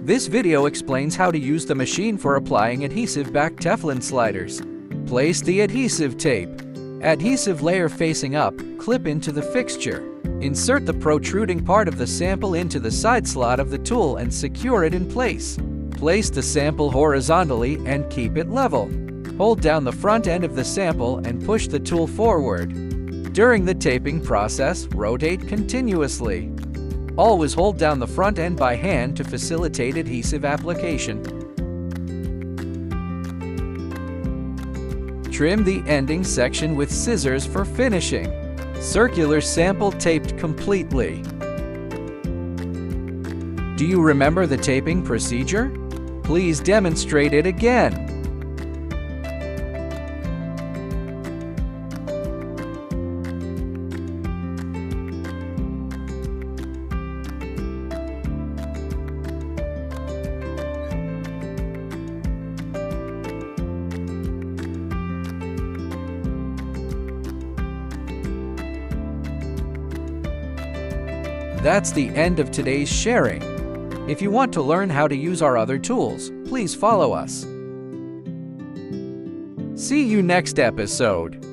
This video explains how to use the machine for applying adhesive-back Teflon sliders. Place the adhesive tape. Adhesive layer facing up, clip into the fixture. Insert the protruding part of the sample into the side slot of the tool and secure it in place. Place the sample horizontally and keep it level. Hold down the front end of the sample and push the tool forward. During the taping process, rotate continuously. Always hold down the front end by hand to facilitate adhesive application. Trim the ending section with scissors for finishing. Circular sample taped completely. Do you remember the taping procedure? Please demonstrate it again. That's the end of today's sharing. If you want to learn how to use our other tools, please follow us. See you next episode.